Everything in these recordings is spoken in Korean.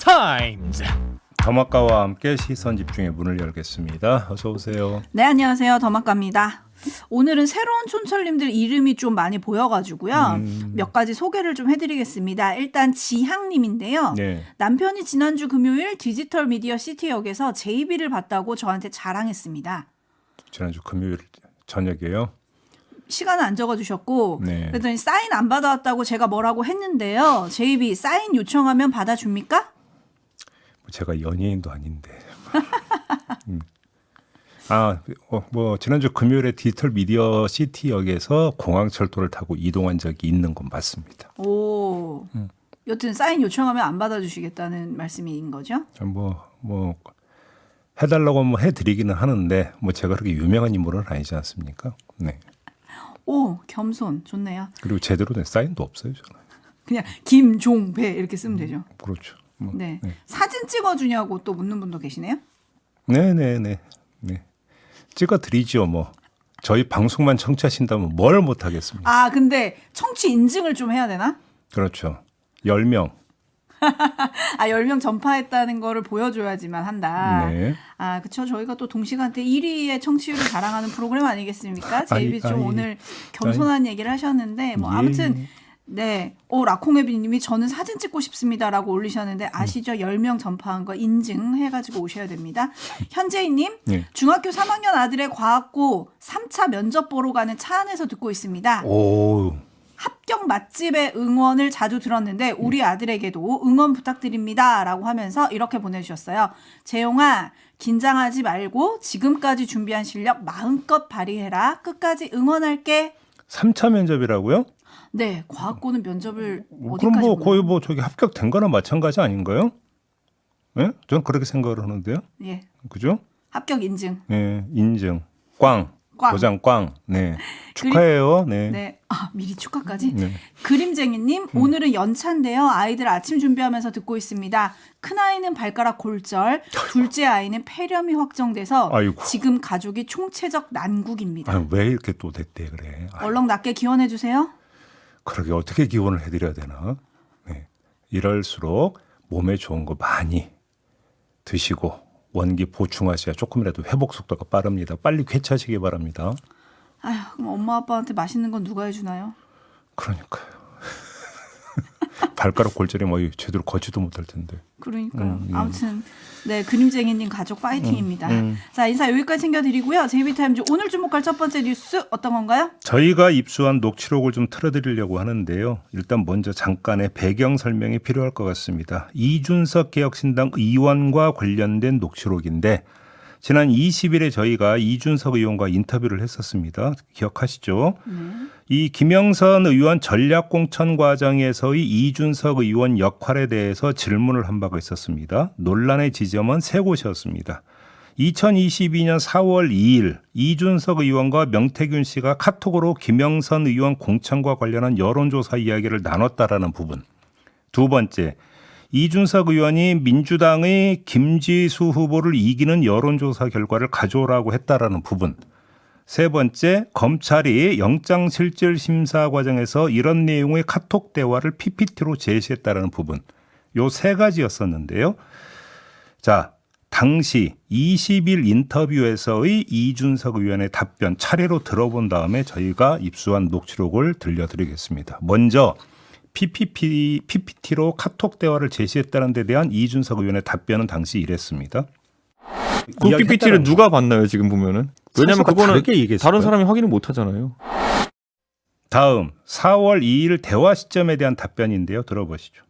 타임즈. 더마카와 함께 시선 집중의 문을 열겠습니다. 어서 오세요. 네, 안녕하세요. 더마카입니다. 오늘은 새로운 촌철님들 이름이 좀 많이 보여가지고요. 몇 가지 소개를 좀 해드리겠습니다. 일단 지향님인데요. 네. 남편이 지난주 금요일 디지털 미디어 시티역에서 JB를 봤다고 저한테 자랑했습니다. 지난주 금요일 저녁에요. 시간은 안 적어주셨고 네. 그랬더니 사인 안 받아왔다고 제가 뭐라고 했는데요. JB 사인 요청하면 받아줍니까? 제가 연예인도 아닌데. 지난주 금요일에 디지털 미디어 시티역에서 공항철도를 타고 이동한 적이 있는 건 맞습니다. 오, 여튼 사인 요청하면 안 받아주시겠다는 말씀인 거죠? 해달라고 하면 해드리기는 하는데 제가 그렇게 유명한 인물은 아니지 않습니까? 네. 오, 겸손 좋네요. 그리고 제대로 된 사인도 없어요, 저는. 그냥 김종배 이렇게 쓰면 되죠. 그렇죠. 네. 사진 찍어주냐고 또 묻는 분도 계시네요. 네. 찍어드리죠, 저희 방송만 청취하신다면 뭘 못하겠습니까? 아, 근데 청취 인증을 좀 해야 되나? 그렇죠. 10명. 10명 전파했다는 거를 보여줘야지만 한다. 네. 아, 그쵸. 저희가 또 동시간대 1위의 청취율을 자랑하는 프로그램 아니겠습니까? 제이비 좀 오늘 겸손한 얘기를 하셨는데, 아무튼, 네. 라콩에비님이 저는 사진 찍고 싶습니다라고 올리셨는데 아시죠? 10명 전파한 거 인증해가지고 오셔야 됩니다. 현재희님, 네. 중학교 3학년 아들의 과학고 3차 면접 보러 가는 차 안에서 듣고 있습니다. 오. 합격 맛집의 응원을 자주 들었는데 우리 아들에게도 응원 부탁드립니다 라고 하면서 이렇게 보내주셨어요. 재용아, 긴장하지 말고 지금까지 준비한 실력 마음껏 발휘해라. 끝까지 응원할게. 3차 면접이라고요? 네, 과학고는 면접을 그럼 어디까지 거의 저기 합격된 거나 마찬가지 아닌가요? 예? 저는 그렇게 생각을 하는데요. 예, 그죠? 합격 인증. 예, 인증. 꽝. 도장 꽝. 네. 축하해요. 네. 네. 아, 미리 축하까지. 네. 그림쟁이님, 오늘은 연차인데요. 아이들 아침 준비하면서 듣고 있습니다. 큰 아이는 발가락 골절, 둘째 아이는 폐렴이 확정돼서 아이고. 지금 가족이 총체적 난국입니다. 왜 이렇게 또 됐대 그래. 얼렁 낫게 기원해 주세요. 그러게 어떻게 기원을 해드려야 되나. 네. 이럴수록 몸에 좋은 거 많이 드시고 원기 보충하셔야 조금이라도 회복 속도가 빠릅니다. 빨리 쾌차하시기 바랍니다. 아휴, 그럼 엄마 아빠한테 맛있는 건 누가 해주나요? 그러니까요. 발가락 골절이 제대로 걷지도 못할 텐데. 그러니까요. 아무튼 네, 그림쟁이님 가족 파이팅입니다. 자, 인사 여기까지 챙겨드리고요. 제이비타임즈 오늘 주목할 첫 번째 뉴스 어떤 건가요? 저희가 입수한 녹취록을 좀 틀어드리려고 하는데요. 일단 먼저 잠깐의 배경 설명이 필요할 것 같습니다. 이준석 개혁신당 의원과 관련된 녹취록인데 지난 20일에 저희가 이준석 의원과 인터뷰를 했었습니다. 기억하시죠? 이 김영선 의원 전략공천 과정에서의 이준석 의원 역할에 대해서 질문을 한 바가 있었습니다. 논란의 지점은 세 곳이었습니다. 2022년 4월 2일 이준석 의원과 명태균 씨가 카톡으로 김영선 의원 공천과 관련한 여론조사 이야기를 나눴다라는 부분. 두 번째, 이준석 의원이 민주당의 김지수 후보를 이기는 여론조사 결과를 가져오라고 했다라는 부분. 세 번째, 검찰이 영장실질심사 과정에서 이런 내용의 카톡 대화를 PPT로 제시했다라는 부분. 요 세 가지였었는데요. 자, 당시 20일 인터뷰에서의 이준석 의원의 답변 차례로 들어본 다음에 저희가 입수한 녹취록을 들려드리겠습니다. 먼저 PPT로 카톡 대화를 제시했다는 데 대한 이준석 의원의 답변은 당시 이랬습니다. 그 PPT를 누가 봤나요, 지금 보면은? 왜냐면 그거는 다른 사람이 확인을 못 하잖아요. 다음 4월 2일 대화 시점에 대한 답변인데요. 들어보시죠.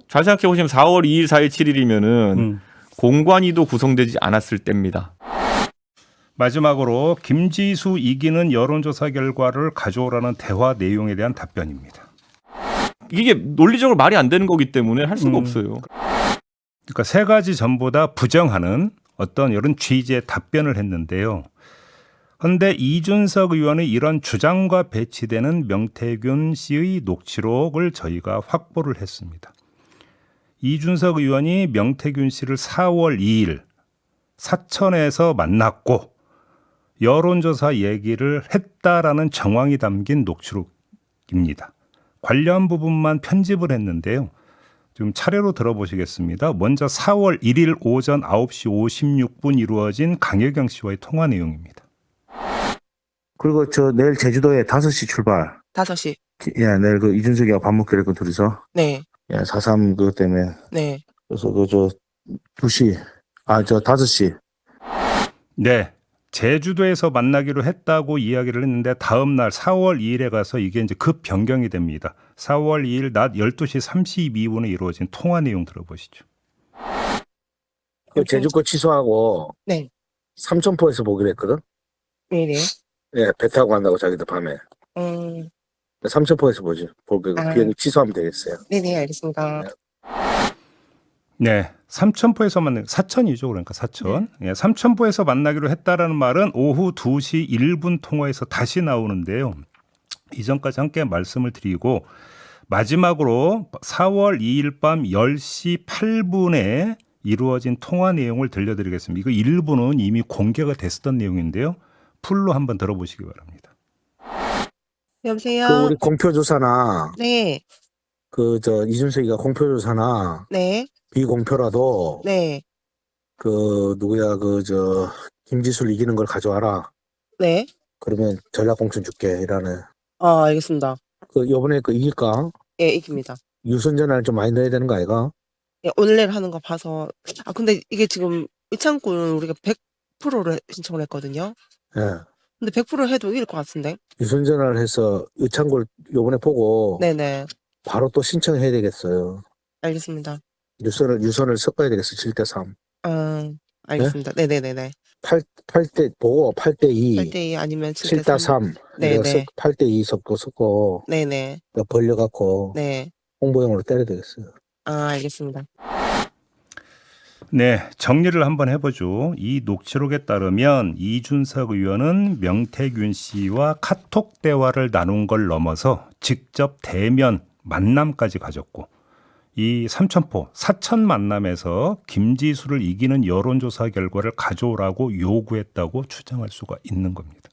잘 생각해 보시면 4월 2일, 4일, 7일이면은 공관위도 구성되지 않았을 때입니다. 마지막으로 김지수 이기는 여론조사 결과를 가져오라는 대화 내용에 대한 답변입니다. 이게 논리적으로 말이 안 되는 거기 때문에 할 수가 없어요. 그러니까 세 가지 전부 다 부정하는 어떤 이런 취지의 답변을 했는데요. 그런데 이준석 의원의 이런 주장과 배치되는 명태균 씨의 녹취록을 저희가 확보를 했습니다. 이준석 의원이 명태균 씨를 4월 2일 사천에서 만났고 여론조사 얘기를 했다라는 정황이 담긴 녹취록입니다. 관련 부분만 편집을 했는데요. 좀 차례로 들어보시겠습니다. 먼저 4월 1일 오전 9시 56분 이루어진 강혜경 씨와의 통화 내용입니다. 그리고 저 내일 제주도에 5시 출발. 5시. 예, 내일 그 이준석이하고 밥 먹기로 했고 둘이서. 네. 예, 4.3 그것 때문에. 네. 그래서 그 저 2시. 저 5시. 네. 제주도에서 만나기로 했다고 이야기를 했는데 다음 날 4월 2일에 가서 이게 이제 급 변경이 됩니다. 4월 2일 낮 12시 32분에 이루어진 통화 내용 들어보시죠. 그 제주 거 취소하고. 네. 삼천포에서 보기로 했거든. 네네. 예, 배 타고 간다고 자기들 밤에. 삼천포에서 보지. 비행기 취소하면 되겠어요. 네네, 알겠습니다. 네. 삼천포에서 만나 사천이죠. 그러니까 사천. 예, 삼천포에서 만나기로 했다라는 말은 오후 2시 1분 통화에서 다시 나오는데요. 이전까지 함께 말씀을 드리고 마지막으로 4월 2일 밤 10시 8분에 이루어진 통화 내용을 들려드리겠습니다. 이거 일부는 이미 공개가 됐었던 내용인데요. 풀로 한번 들어보시기 바랍니다. 여보세요? 그 우리 공표조사나 네. 그 저 이준석이가 공표조사나 네. 비공표라도 네. 그 누구야 그 저 김지수를 이기는 걸 가져와라. 네. 그러면 전략공천 줄게 이라네. 알겠습니다. 그 요번에 그 이길까? 예, 이깁니다. 유선전화를 좀 많이 넣어야 되는 거 아이가? 예, 오늘 내일 하는 거 봐서. 근데 이게 지금 의창구는 우리가 100%를 신청을 했거든요. 예. 근데 100% 해도 이길 것 같은데. 유선전화를 해서 의창구를 요번에 보고 네네. 바로 또 신청해야 되겠어요. 알겠습니다. 유선을 섞어야 되겠어. 7대3. 알겠습니다. 네네네네. 8대 보고 8대2. 8대2 아니면 7대3. 7대3. 네네. 8대2 섞고 네네. 벌려갖고 네. 홍보용으로 때려야 되겠어요. 알겠습니다. 네, 정리를 한번 해보죠. 이 녹취록에 따르면 이준석 의원은 명태균 씨와 카톡 대화를 나눈 걸 넘어서 직접 대면 만남까지 가졌고 이 삼천포 사천 만남에서 김지수를 이기는 여론조사 결과를 가져오라고 요구했다고 추정할 수가 있는 겁니다.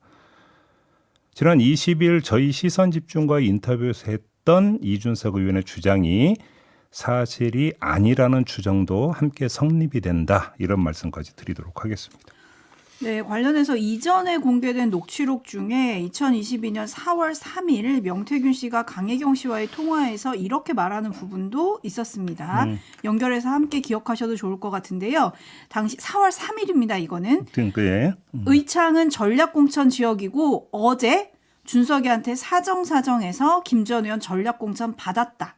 지난 20일 저희 시선집중과의 인터뷰에서 했던 이준석 의원의 주장이 사실이 아니라는 추정도 함께 성립이 된다. 이런 말씀까지 드리도록 하겠습니다. 네, 관련해서 이전에 공개된 녹취록 중에 2022년 4월 3일 명태균 씨가 강혜경 씨와의 통화에서 이렇게 말하는 부분도 있었습니다. 연결해서 함께 기억하셔도 좋을 것 같은데요. 당시 4월 3일입니다. 이거는. 의창은 전략공천 지역이고 어제 준석이한테 사정사정해서 김 전 의원 전략공천 받았다.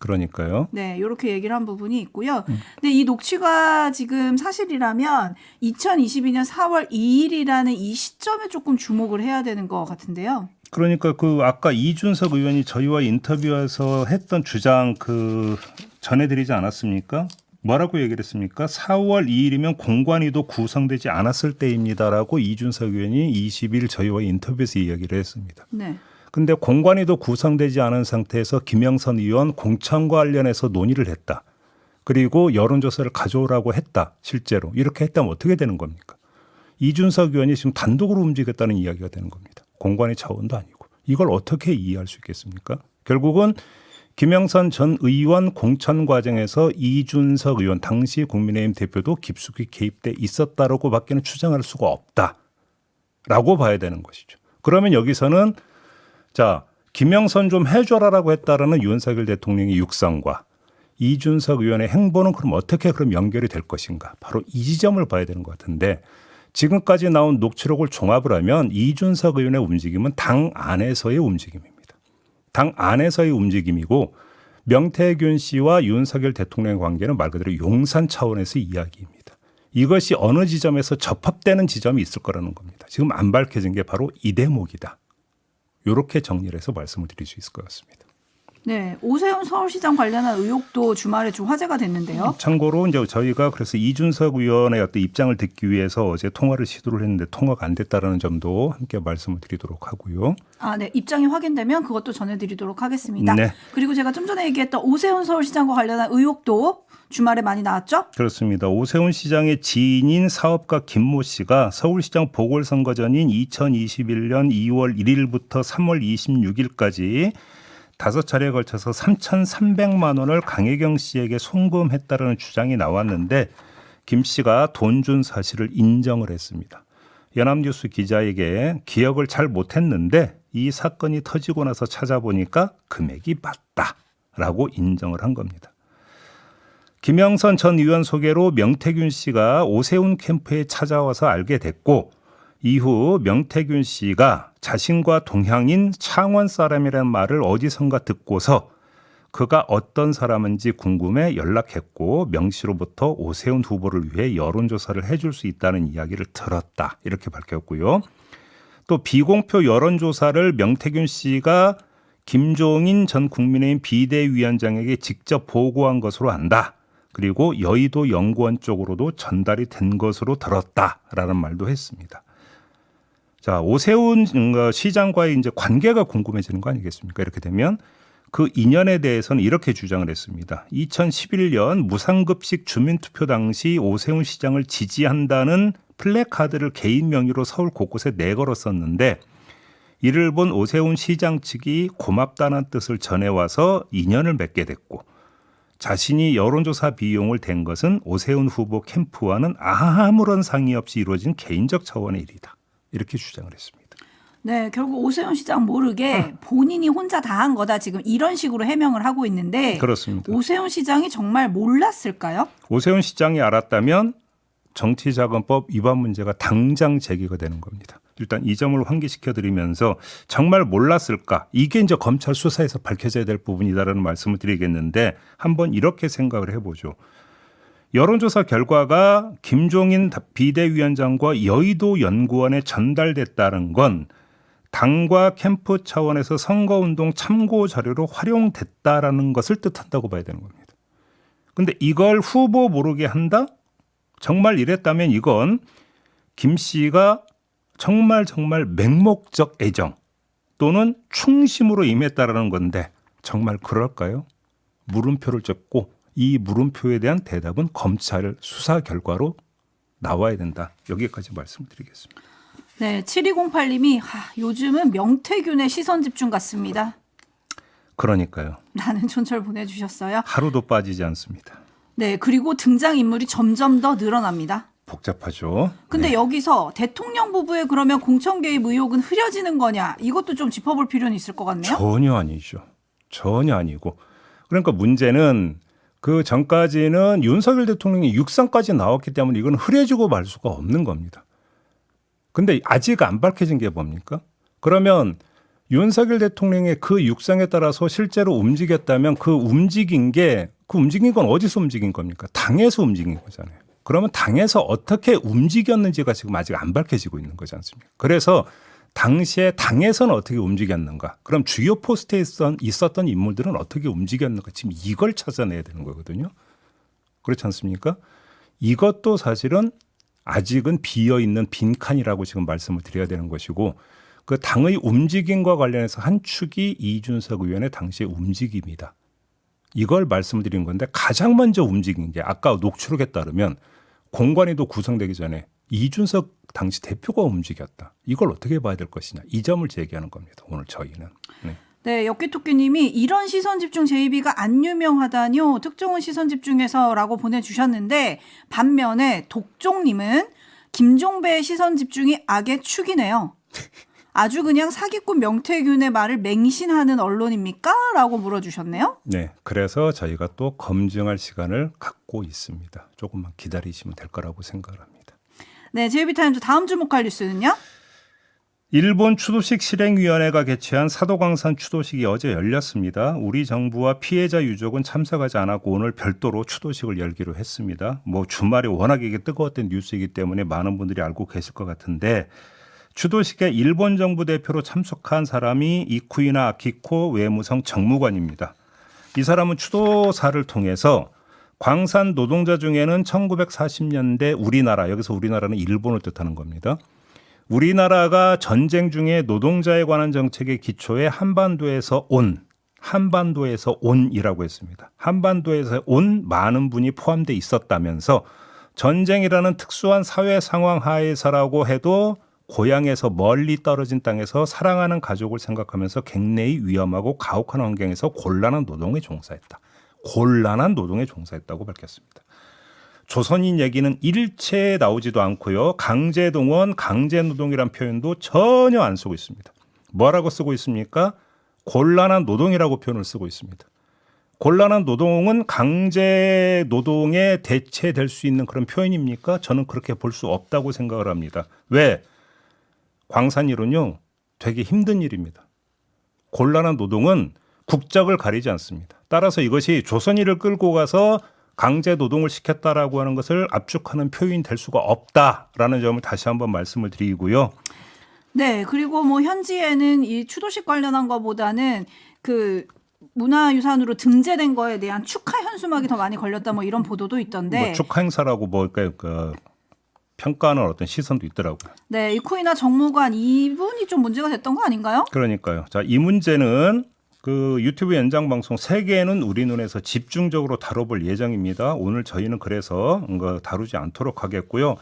그러니까요. 네, 이렇게 얘기를 한 부분이 있고요. 근데 이 녹취가 지금 사실이라면 2022년 4월 2일이라는 이 시점에 조금 주목을 해야 되는 것 같은데요. 그러니까 그 아까 이준석 의원이 저희와 인터뷰에서 했던 주장 전해드리지 않았습니까? 뭐라고 얘기를 했습니까? 4월 2일이면 공관위도 구성되지 않았을 때입니다라고 이준석 의원이 20일 저희와 인터뷰에서 이야기를 했습니다. 네. 근데 공관위도 구성되지 않은 상태에서 김영선 의원 공천과 관련해서 논의를 했다. 그리고 여론조사를 가져오라고 했다. 실제로. 이렇게 했다면 어떻게 되는 겁니까? 이준석 의원이 지금 단독으로 움직였다는 이야기가 되는 겁니다. 공관위 차원도 아니고. 이걸 어떻게 이해할 수 있겠습니까? 결국은 김영선 전 의원 공천 과정에서 이준석 의원 당시 국민의힘 대표도 깊숙이 개입돼 있었다라고 밖에는 추정할 수가 없다라고 봐야 되는 것이죠. 그러면 여기서는 자, 김영선 좀 해줘라라고 했다라는 윤석열 대통령의 육성과 이준석 의원의 행보는 그럼 어떻게 그럼 연결이 될 것인가? 바로 이 지점을 봐야 되는 것 같은데 지금까지 나온 녹취록을 종합을 하면 이준석 의원의 움직임은 당 안에서의 움직임입니다. 당 안에서의 움직임이고 명태균 씨와 윤석열 대통령의 관계는 말 그대로 용산 차원에서의 이야기입니다. 이것이 어느 지점에서 접합되는 지점이 있을 거라는 겁니다. 지금 안 밝혀진 게 바로 이 대목이다. 이렇게 정리를 해서 말씀을 드릴 수 있을 것 같습니다. 네, 오세훈 서울시장 관련한 의혹도 주말에 좀 화제가 됐는데요. 참고로 이제 저희가 그래서 이준석 의원의 어떤 입장을 듣기 위해서 어제 통화를 시도를 했는데 통화가 안 됐다라는 점도 함께 말씀을 드리도록 하고요. 네, 입장이 확인되면 그것도 전해드리도록 하겠습니다. 네. 그리고 제가 좀 전에 얘기했던 오세훈 서울시장과 관련한 의혹도 주말에 많이 나왔죠? 그렇습니다. 오세훈 시장의 지인인 사업가 김모 씨가 서울시장 보궐선거 전인 2021년 2월 1일부터 3월 26일까지 5차례에 걸쳐서 3,300만 원을 강혜경 씨에게 송금했다라는 주장이 나왔는데 김 씨가 돈 준 사실을 인정을 했습니다. 연합뉴스 기자에게 기억을 잘 못했는데 이 사건이 터지고 나서 찾아보니까 금액이 맞다라고 인정을 한 겁니다. 김영선 전 의원 소개로 명태균 씨가 오세훈 캠프에 찾아와서 알게 됐고 이후 명태균 씨가 자신과 동향인 창원 사람이라는 말을 어디선가 듣고서 그가 어떤 사람인지 궁금해 연락했고 명 씨로부터 오세훈 후보를 위해 여론조사를 해줄 수 있다는 이야기를 들었다. 이렇게 밝혔고요. 또 비공표 여론조사를 명태균 씨가 김종인 전 국민의힘 비대위원장에게 직접 보고한 것으로 안다. 그리고 여의도 연구원 쪽으로도 전달이 된 것으로 들었다라는 말도 했습니다. 자, 오세훈 시장과의 이제 관계가 궁금해지는 거 아니겠습니까? 이렇게 되면 그 인연에 대해서는 이렇게 주장을 했습니다. 2011년 무상급식 주민투표 당시 오세훈 시장을 지지한다는 플래카드를 개인 명의로 서울 곳곳에 내걸었었는데 이를 본 오세훈 시장 측이 고맙다는 뜻을 전해와서 인연을 맺게 됐고 자신이 여론조사 비용을 댄 것은 오세훈 후보 캠프와는 아무런 상의 없이 이루어진 개인적 차원의 일이다. 이렇게 주장을 했습니다. 네, 결국 오세훈 시장 모르게 본인이 혼자 다 한 거다 지금 이런 식으로 해명을 하고 있는데 그렇습니다. 오세훈 시장이 정말 몰랐을까요? 오세훈 시장이 알았다면 정치자금법 위반 문제가 당장 제기가 되는 겁니다. 일단 이 점을 환기시켜드리면서 정말 몰랐을까? 이게 이제 검찰 수사에서 밝혀져야 될 부분이다라는 말씀을 드리겠는데 한번 이렇게 생각을 해보죠. 여론조사 결과가 김종인 비대위원장과 여의도 연구원에 전달됐다는 건 당과 캠프 차원에서 선거운동 참고 자료로 활용됐다라는 것을 뜻한다고 봐야 되는 겁니다. 그런데 이걸 후보 모르게 한다? 정말 이랬다면 이건 김 씨가 정말 맹목적 애정 또는 충심으로 임했다라는 건데 정말 그럴까요? 물음표를 찍고 이 물음표에 대한 대답은 검찰 수사 결과로 나와야 된다. 여기까지 말씀드리겠습니다. 네, 7208님이 요즘은 명태균의 시선 집중 같습니다. 그러니까요. 라는 촌철 보내주셨어요. 하루도 빠지지 않습니다. 네, 그리고 등장인물이 점점 더 늘어납니다. 복잡하죠. 근데 네. 여기서 대통령 부부의 그러면 공천 개입 의혹은 흐려지는 거냐? 이것도 좀 짚어볼 필요는 있을 것 같네요. 전혀 아니죠. 전혀 아니고. 그러니까 문제는 그 전까지는 윤석열 대통령이 육상까지 나왔기 때문에 이건 흐려지고 말 수가 없는 겁니다. 근데 아직 안 밝혀진 게 뭡니까? 그러면 윤석열 대통령의 그 육상에 따라서 실제로 움직였다면 그 움직인 건 어디서 움직인 겁니까? 당에서 움직인 거잖아요. 그러면 당에서 어떻게 움직였는지가 지금 아직 안 밝혀지고 있는 거지 않습니까? 그래서 당시에 당에서는 어떻게 움직였는가? 그럼 주요 포스트에 있었던 인물들은 어떻게 움직였는가? 지금 이걸 찾아내야 되는 거거든요. 그렇지 않습니까? 이것도 사실은 아직은 비어있는 빈칸이라고 지금 말씀을 드려야 되는 것이고 그 당의 움직임과 관련해서 한 축이 이준석 의원의 당시의 움직임이다. 이걸 말씀드린 건데 가장 먼저 움직인 게 아까 녹취록에 따르면 공관위도 구성되기 전에 이준석 당시 대표가 움직였다. 이걸 어떻게 봐야 될 것이냐. 이 점을 제기하는 겁니다. 오늘 저희는. 네, 엽기토끼님이 이런 시선집중 제의비가 안 유명하다뇨. 특종은 시선집중에서라고 보내주셨는데 반면에 독종님은 김종배의 시선집중이 악의 축이네요. 아주 그냥 사기꾼 명태균의 말을 맹신하는 언론입니까? 라고 물어주셨네요. 네, 그래서 저희가 또 검증할 시간을 갖고 있습니다. 조금만 기다리시면 될 거라고 생각을 합니다. 네, JB타임즈 다음 주목할 뉴스는요? 일본 추도식 실행위원회가 개최한 사도광산 추도식이 어제 열렸습니다. 우리 정부와 피해자 유족은 참석하지 않았고 오늘 별도로 추도식을 열기로 했습니다. 주말에 워낙에 이게 뜨거웠던 뉴스이기 때문에 많은 분들이 알고 계실 것 같은데 추도식에 일본 정부 대표로 참석한 사람이 이쿠이나 아키코 외무성 정무관입니다. 이 사람은 추도사를 통해서 광산 노동자 중에는 1940년대 우리나라, 여기서 우리나라는 일본을 뜻하는 겁니다. 우리나라가 전쟁 중에 노동자에 관한 정책의 기초에 한반도에서 온이라고 했습니다. 한반도에서 온 많은 분이 포함되어 있었다면서 전쟁이라는 특수한 사회 상황 하에서라고 해도 고향에서 멀리 떨어진 땅에서 사랑하는 가족을 생각하면서 굉장히 위험하고 가혹한 환경에서 곤란한 노동에 종사했다. 곤란한 노동에 종사했다고 밝혔습니다. 조선인 얘기는 일체에 나오지도 않고요. 강제동원, 강제노동이란 표현도 전혀 안 쓰고 있습니다. 뭐라고 쓰고 있습니까? 곤란한 노동이라고 표현을 쓰고 있습니다. 곤란한 노동은 강제 노동에 대체될 수 있는 그런 표현입니까? 저는 그렇게 볼 수 없다고 생각을 합니다. 왜? 광산일은요, 되게 힘든 일입니다. 곤란한 노동은 국적을 가리지 않습니다. 따라서 이것이 조선인을 끌고 가서 강제 노동을 시켰다라고 하는 것을 압축하는 표현이 될 수가 없다라는 점을 다시 한번 말씀을 드리고요. 네, 그리고 뭐 현지에는 이 추도식 관련한 것보다는 그 문화유산으로 등재된 거에 대한 축하 현수막이 더 많이 걸렸다 뭐 이런 보도도 있던데. 뭐 축하 행사라고 그 평가하는 어떤 시선도 있더라고요. 네, 이코이나 정무관 이분이 좀 문제가 됐던 거 아닌가요? 그러니까요. 자, 이 문제는 그 유튜브 연장 방송 세계는 우리 눈에서 집중적으로 다뤄볼 예정입니다. 오늘 저희는 그래서 다루지 않도록 하겠고요.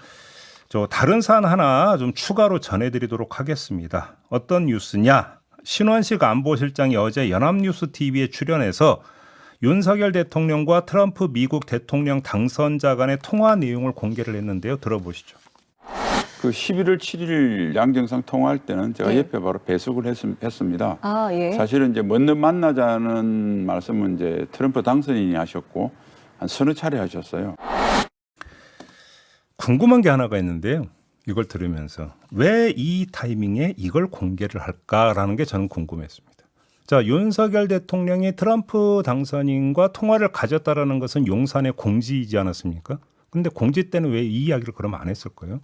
저 다른 사안 하나 좀 추가로 전해드리도록 하겠습니다. 어떤 뉴스냐? 신원식 안보실장이 어제 연합뉴스 TV에 출연해서 윤석열 대통령과 트럼프 미국 대통령 당선자 간의 통화 내용을 공개를 했는데요. 들어보시죠. 그 11월 7일 양정상 통화할 때는 제가 네. 옆에 바로 배석을 했습니다. 아, 예. 사실은 이제 먼저 만나자는 말씀은 이제 트럼프 당선인이 하셨고 한 서너 차례 하셨어요. 궁금한 게 하나가 있는데요. 이걸 들으면서 왜 이 타이밍에 이걸 공개를 할까라는 게 저는 궁금했습니다. 자, 윤석열 대통령이 트럼프 당선인과 통화를 가졌다라는 것은 용산의 공지이지 않았습니까? 근데 공지 때는 왜 이 이야기를 그러면 안 했을까요?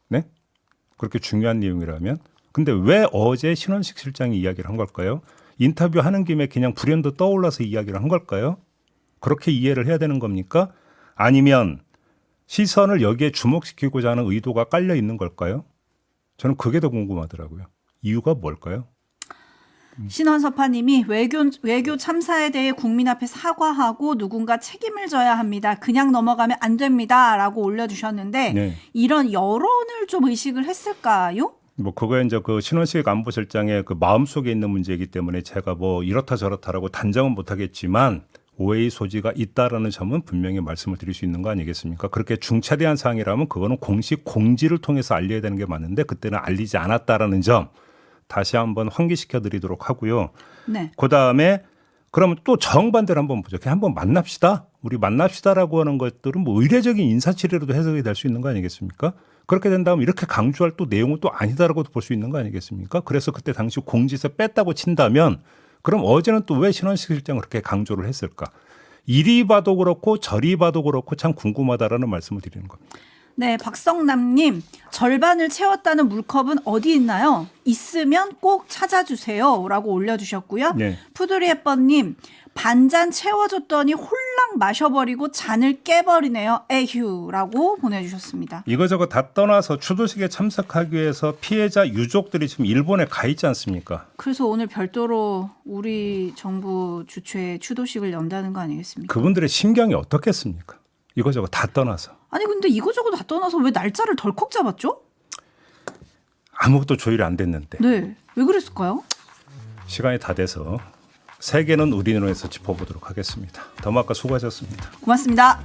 네? 그렇게 중요한 내용이라면. 근데 왜 어제 신원식 실장이 이야기를 한 걸까요? 인터뷰하는 김에 그냥 불현듯 떠올라서 이야기를 한 걸까요? 그렇게 이해를 해야 되는 겁니까? 아니면 시선을 여기에 주목시키고자 하는 의도가 깔려 있는 걸까요? 저는 그게 더 궁금하더라고요. 이유가 뭘까요? 신원섭파님이 외교 참사에 대해 국민 앞에 사과하고 누군가 책임을 져야 합니다. 그냥 넘어가면 안 됩니다라고 올려주셨는데 네. 이런 여론을 좀 의식을 했을까요? 뭐 그거에 이제 그 신원식 안보실장의 그 마음 속에 있는 문제이기 때문에 제가 뭐 이렇다 저렇다라고 단정은 못하겠지만 오해의 소지가 있다라는 점은 분명히 말씀을 드릴 수 있는 거 아니겠습니까? 그렇게 중차대한 사항이라면 그거는 공식 공지를 통해서 알려야 되는 게 맞는데 그때는 알리지 않았다라는 점. 다시 한번 환기시켜 드리도록 하고요. 네. 그다음에 그러면 또 정반대로 한번 보죠. 그냥 한번 만납시다. 우리 만납시다라고 하는 것들은 뭐 의례적인 인사치레로도 해석이 될 수 있는 거 아니겠습니까? 그렇게 된다면 이렇게 강조할 또 내용은 또 아니다라고도 볼 수 있는 거 아니겠습니까? 그래서 그때 당시 공지에서 뺐다고 친다면 그럼 어제는 또 왜 신원식 실장을 그렇게 강조를 했을까? 이리 봐도 그렇고 저리 봐도 그렇고 참 궁금하다라는 말씀을 드리는 겁니다. 네, 박성남님 절반을 채웠다는 물컵은 어디 있나요? 있으면 꼭 찾아주세요라고 올려주셨고요. 네. 푸드리햇번님 반잔 채워줬더니 홀랑 마셔버리고 잔을 깨버리네요. 에휴라고 보내주셨습니다. 이거저거 다 떠나서 추도식에 참석하기 위해서 피해자 유족들이 지금 일본에 가 있지 않습니까? 그래서 오늘 별도로 우리 정부 주최 추도식을 연다는 거 아니겠습니까? 그분들의 심경이 어떻겠습니까? 이거저거 다 떠나서. 아니 근데 이거저거 다 떠나서 왜 날짜를 덜컥 잡았죠? 아무것도 조율이 안 됐는데. 네, 왜 그랬을까요? 시간이 다 돼서 세계는 우리 눈에서 짚어보도록 하겠습니다. 더마카 수고하셨습니다. 고맙습니다.